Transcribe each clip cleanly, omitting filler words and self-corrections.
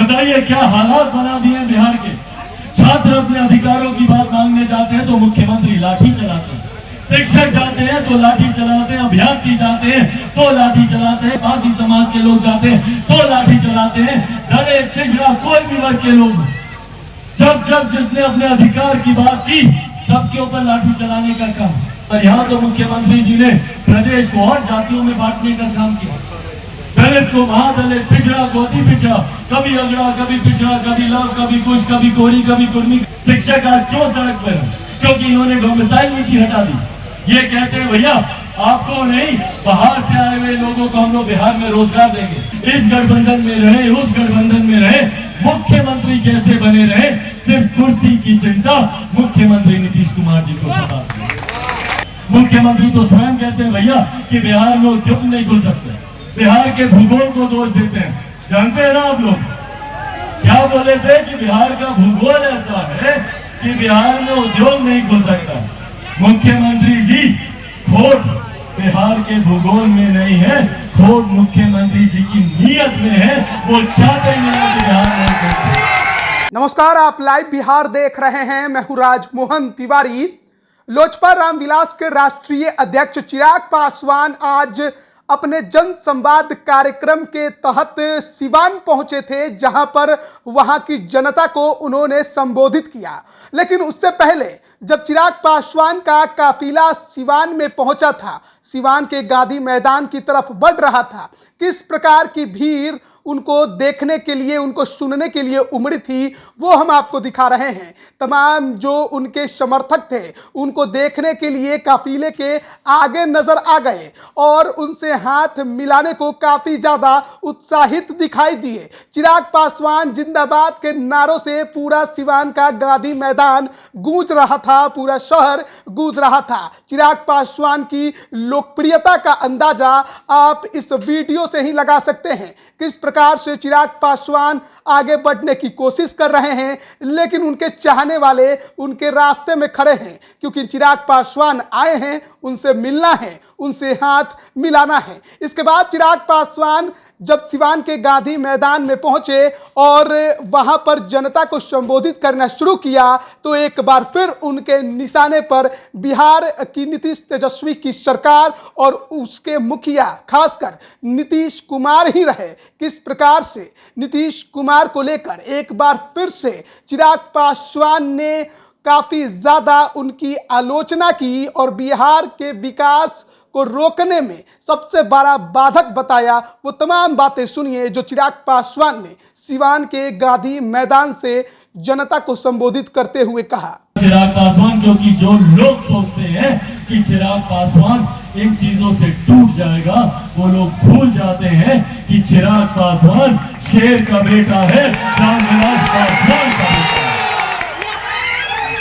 बताइए क्या हालात बना दिए बिहार के। छात्र अपने अधिकारों की बात मांगने जाते हैं तो मुख्यमंत्री लाठी चलाते हैं, शिक्षक जाते हैं तो लाठी चलाते हैं, अभ्यर्थी जाते हैं तो लाठी चलाते हैं, बासी समाज के लोग जाते हैं तो लाठी चलाते हैं, दलित पिछड़ा कोई भी वर्ग के लोग जब जिसने अपने अधिकार की बात की सबके ऊपर लाठी चलाने का काम। और यहाँ तो मुख्यमंत्री जी ने प्रदेश को और जातियों में बांटने का काम किया। दलित को महादलित, पिछड़ा को अति पिछड़ा, कभी अगड़ा, कभी पिछड़ा, कभी लव, कभी कुछ, कभी कोरी, कभी कुर्मी। शिक्षक आज क्यों सड़क पर है? क्योंकि इन्होंने डोमिसाइल नीति हटा दी। ये कहते हैं भैया आपको नहीं, बाहर से आए हुए लोगों को हम लोग बिहार में रोजगार देंगे। इस गठबंधन में रहे, उस गठबंधन में रहे, मुख्यमंत्री कैसे बने रहे, सिर्फ कुर्सी की चिंता मुख्यमंत्री नीतीश कुमार जी को सता। मुख्यमंत्री तो स्वयं कहते हैं भैया कि बिहार में उद्योग नहीं खुल सकते, बिहार के भूगोल को दोष देते हैं। जानते हैं ना आप लोग क्या बोले थे कि बिहार का भूगोल ऐसा है कि बिहार में उद्योग नहीं खुल सकता। मुख्यमंत्री जी खोट बिहार के भूगोल में नहीं है, खोट मुख्यमंत्री जी की नीयत में है। वो चाहते नहीं कि बिहार में। नमस्कार, आप लाइव बिहार देख रहे हैं। मैं हूं राजमोहन तिवारी। लोजपा रामविलास के राष्ट्रीय अध्यक्ष चिराग पासवान आज अपने जन संवाद कार्यक्रम के तहत सिवान पहुंचे थे, जहां पर वहां की जनता को उन्होंने संबोधित किया। लेकिन उससे पहले जब चिराग पासवान का काफिला सिवान में पहुंचा था, सिवान के गांधी मैदान की तरफ बढ़ रहा था, किस प्रकार की भीड़ उनको देखने के लिए, उनको सुनने के लिए उमड़ी थी, वो हम आपको दिखा रहे हैं। तमाम जो उनके समर्थक थे उनको देखने के लिए काफिले के आगे नजर आ गए और उनसे हाथ मिलाने को काफी ज्यादा उत्साहित दिखाई दिए। चिराग पासवान जिंदाबाद के नारों से पूरा सिवान का गांधी मैदान गूंज रहा था, पूरा शहर गूंज रहा था। चिराग पासवान की लोकप्रियता का अंदाजा आप इस वीडियो से ही लगा सकते हैं। किस प्रकार से चिराग पासवान आगे बढ़ने की कोशिश कर रहे हैं, लेकिन उनके चाहने वाले उनके रास्ते में खड़े हैं, क्योंकि चिराग पासवान आए हैं, उनसे मिलना है, उनसे हाथ मिलाना है। इसके बाद चिराग पासवान जब सिवान के गांधी मैदान में पहुंचे और वहां पर जनता को संबोधित करना शुरू किया, तो एक बार फिर उनके निशाने पर बिहार की नीतीश तेजस्वी की सरकार और उसके मुखिया खासकर नीतीश कुमार ही रहे। किस प्रकार से नीतीश कुमार को लेकर एक बार फिर से चिराग पासवान ने काफी ज्यादा उनकी आलोचना की और बिहार के विकास को रोकने में सबसे बड़ा बाधक बताया। वो तमाम बातें सुनिए जो चिराग पासवान ने सिवान के गांधी मैदान से जनता को संबोधित करते हुए कहा। चिराग पासवान, क्योंकि जो लोग सोचते हैं कि चिराग पासवान इन चीजों से टूट जाएगा, वो लोग भूल जाते हैं कि चिराग पासवान शेर का बेटा है, रामविलास पासवान का बेटा है।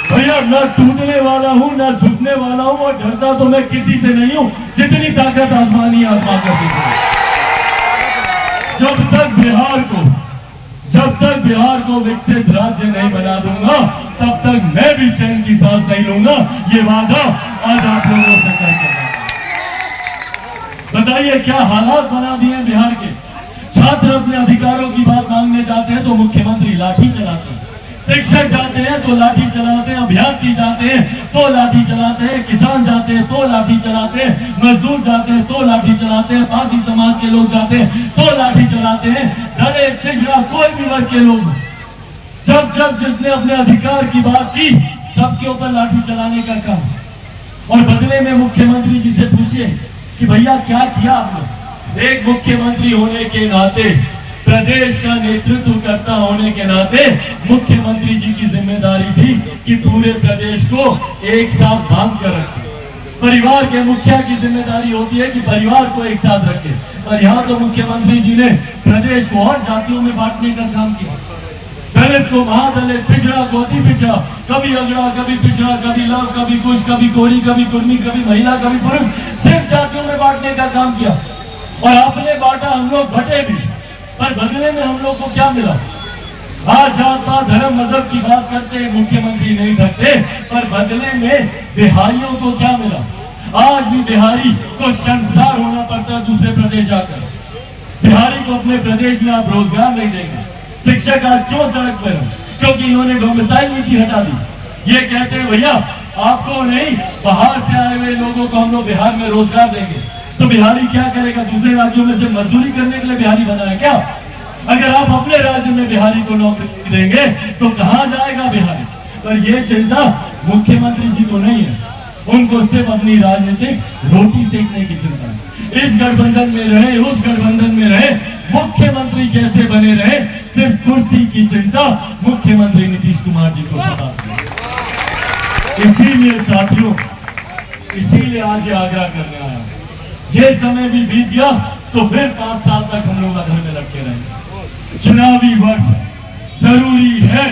भैया ना टूटने वाला हूं, ना झुकने वाला हूं, और डरता तो मैं किसी से नहीं हूं। जितनी ताकत आसमानी आसमान कर देती। जब तक बिहार को विकसित राज्य नहीं बना दूंगा, तब तक मैं भी चैन की सांस नहीं लूंगा। ये वादा आज आप लोगों से करके बताइए क्या हालात बना दिए बिहार के। छात्र अपने अधिकारों की बात मांगने जाते हैं तो मुख्यमंत्री लाठी चलाते हैं, शिक्षक जाते हैं तो लाठी चलाते हैं, अभ्यर्थी जाते हैं तो लाठी चलाते हैं, किसान जाते हैं तो लाठी चलाते हैं, मजदूर जाते हैं तो लाठी चलाते हैं, बासी समाज के लोग जाते हैं तो लाठी चलाते हैं, दलित पिछड़ा कोई भी वर्ग के लोग जब जिसने अपने अधिकार की बात की सबके ऊपर लाठी चलाने का काम। और बदले में मुख्यमंत्री जी से पूछिए कि भैया क्या किया आपने। एक मुख्यमंत्री होने के नाते, प्रदेश का नेतृत्व करता होने के नाते मुख्यमंत्री जी की जिम्मेदारी थी कि पूरे प्रदेश को एक साथ बांध कर रखे। परिवार के मुखिया की जिम्मेदारी होती है कि परिवार को एक साथ रखे, और यहाँ तो मुख्यमंत्री जी ने प्रदेश को और जातियों में बांटने का काम किया। दलित को महादलित, पिछड़ा को अति पिछड़ा, कभी अगड़ा, कभी पिछड़ा, कभी लव, कभी कुछ, कभी कोरी, कभी कुर्मी, कभी महिला, कभी पुरुष, सिर्फ जातियों में बांटने का काम किया। और आपने बांटा, हम लोग बटे भी, पर बदले में हम लोग को क्या मिला। आज जात पात धर्म मजहब की बात करते हैं, मुख्यमंत्री नहीं थकते, पर बदले में बिहारियों को क्या मिला। आज भी बिहारी को शर्मसार होना पड़ता है दूसरे प्रदेश जाकर। बिहारी को अपने प्रदेश में आप रोजगार नहीं देंगे, शिक्षक आज क्यों सड़क पर है? क्योंकि इन्होंने डोमिसाइल नीति हटा दी। ये कहते हैं भैया आपको नहीं, बाहर से आए हुए लोगों को हम लोग बिहार में रोजगार देंगे। तो बिहारी क्या करेगा? दूसरे राज्यों में से मजदूरी करने के लिए बिहारी बना है क्या? अगर आप अपने राज्य में बिहारी को नौकरी देंगे तो कहां जाएगा बिहारी? पर ये चिंता मुख्यमंत्री जी को नहीं है, उनको सिर्फ अपनी राजनीतिक रोटी सेकने की चिंता है। इस गठबंधन में रहे, उस गठबंधन में रहे, मुख्यमंत्री कैसे बने रहे, सिर्फ कुर्सी की चिंता मुख्यमंत्री नीतीश कुमार जी को सताती है। इसीलिए साथियों, इसीलिए आज ये आग्रह करने आया। ये समय भी बीत गया तो फिर 5 साल तक हम लोग अधर में लटके रहेंगे। चुनावी वर्ष जरूरी है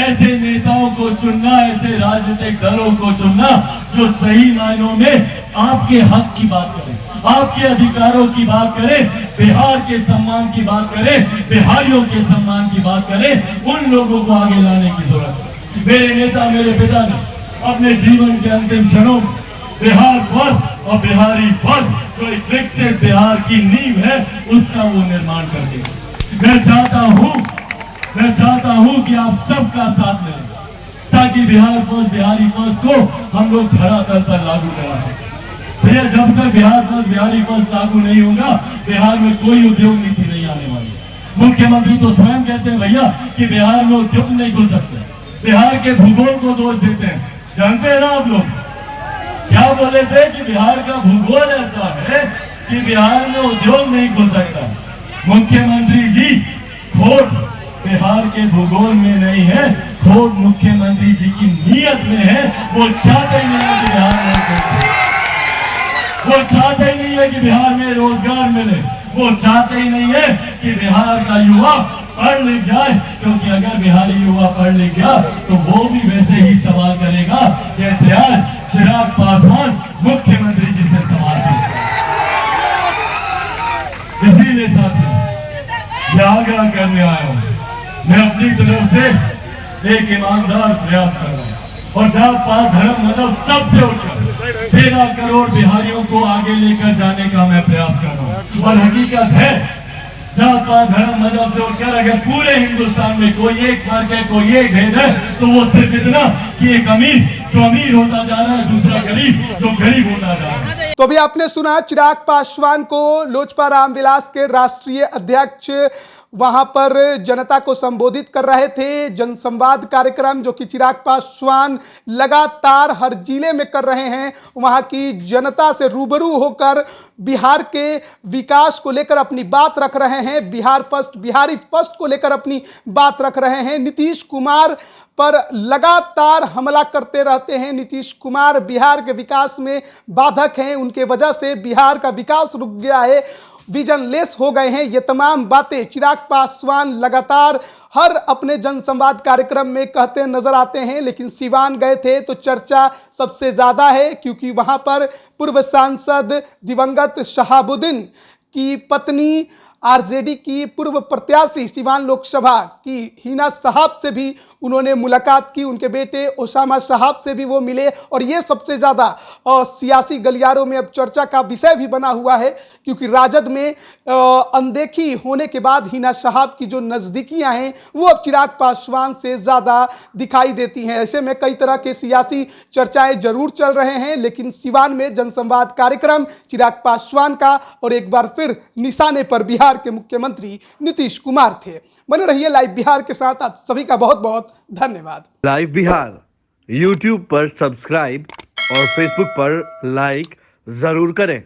ऐसे नेताओं को चुनना, ऐसे राजनीतिक दलों को चुनना जो सही मायनों में आपके हक की बात करें, आपके अधिकारों की बात करें, बिहार के सम्मान की बात करें, बिहारियों के सम्मान की बात करें। उन लोगों को आगे लाने की जरूरत है। मेरे नेता, मेरे पिता ने अपने जीवन के अंतिम क्षणों में बिहार फर्स्ट और बिहारी फर्स्ट जो एक विकसित बिहार की नींव है उसका वो निर्माण कर देगा। मैं चाहता हूं कि आप सबका साथ मिलें ताकि बिहार फर्स्ट, बिहारी फर्स्ट को हम लोग धरातल पर लागू करा सकें। भैया जब तक बिहार फर्स्ट, बिहारी फर्स्ट लागू नहीं होगा, बिहार में कोई उद्योग नीति नहीं आने वाली। मुख्यमंत्री तो स्वयं कहते हैं भैया कि बिहार में उद्योग नहीं खुल सकते, बिहार के भूगोल को दोष देते हैं। जानते हैं ना आप लोग क्या बोले थे कि बिहार का भूगोल ऐसा है कि बिहार में उद्योग नहीं खुल सकता। मुख्यमंत्री जी, खोट बिहार के भूगोल में नहीं है, खोट मुख्यमंत्री जी की नीयत में है। वो चाहते ही नहीं है कि बिहार में, वो चाहते ही नहीं है कि बिहार में रोजगार मिले, वो चाहते ही नहीं है कि बिहार का युवा पढ़ लिख जाए, क्योंकि अगर बिहारी युवा पढ़ लिख गया तो वो भी वैसे ही सवाल करेगा जैसे आज चिराग पासवान मुख्यमंत्री जी से सवाल पूछते। इसीलिए साथियों ये आग्रह करने आया हूं, मैं अपनी तरफ से एक ईमानदार प्रयास कर रहा हूं और जात पात धर्म मजहब सबसे उठकर 13 करोड़ बिहारियों को आगे लेकर जाने का मैं प्रयास कर रहा हूं। और हकीकत है जात पात धर्म मजहब से उठकर अगर पूरे हिंदुस्तान में कोई एक फर्क है, कोई एक भेद है तो वो सिर्फ इतना कि एक अमीर जो अमीर होता जा रहा है, दूसरा गरीब जो गरीब होता जा रहा है। तो अभी आपने सुना चिराग पासवान को लोजपा रामविलास के राष्ट्रीय अध्यक्ष वहां पर जनता को संबोधित कर रहे थे। जनसंवाद कार्यक्रम जो कि चिराग पासवान लगातार हर जिले में कर रहे हैं, वहां की जनता से रूबरू होकर बिहार के विकास को लेकर अपनी बात रख रहे हैं, बिहार फर्स्ट, बिहारी फर्स्ट को लेकर अपनी बात रख रहे हैं। नीतीश कुमार पर लगातार हमला करते रहते हैं। नीतीश कुमार बिहार के विकास में बाधक हैं, उनके वजह से बिहार का विकास रुक गया है, विजन लेस हो गए हैं। ये तमाम बातें चिराग पासवान लगातार हर अपने जनसंवाद कार्यक्रम में कहते नजर आते हैं। लेकिन सिवान गए थे तो चर्चा सबसे ज़्यादा है, क्योंकि वहाँ पर पूर्व सांसद दिवंगत शहाबुद्दीन की पत्नी आरजेडी की पूर्व प्रत्याशी सिवान लोकसभा की हिना साहब से भी उन्होंने मुलाकात की, उनके बेटे ओसामा साहब से भी वो मिले। और ये सबसे ज़्यादा सियासी गलियारों में अब चर्चा का विषय भी बना हुआ है, क्योंकि राजद में अनदेखी होने के बाद हिना साहब की जो नज़दीकियां हैं वो अब चिराग पासवान से ज़्यादा दिखाई देती हैं। ऐसे में कई तरह के सियासी चर्चाएं जरूर चल रहे हैं, लेकिन सिवान में जनसंवाद कार्यक्रम चिराग पासवान का और एक बार फिर निशाने पर बिहार के मुख्यमंत्री नीतीश कुमार थे। बने रहिए लाइव बिहार के साथ। आप सभी का बहुत बहुत धन्यवाद। लाइव बिहार YouTube पर सब्सक्राइब और Facebook पर लाइक जरूर करें।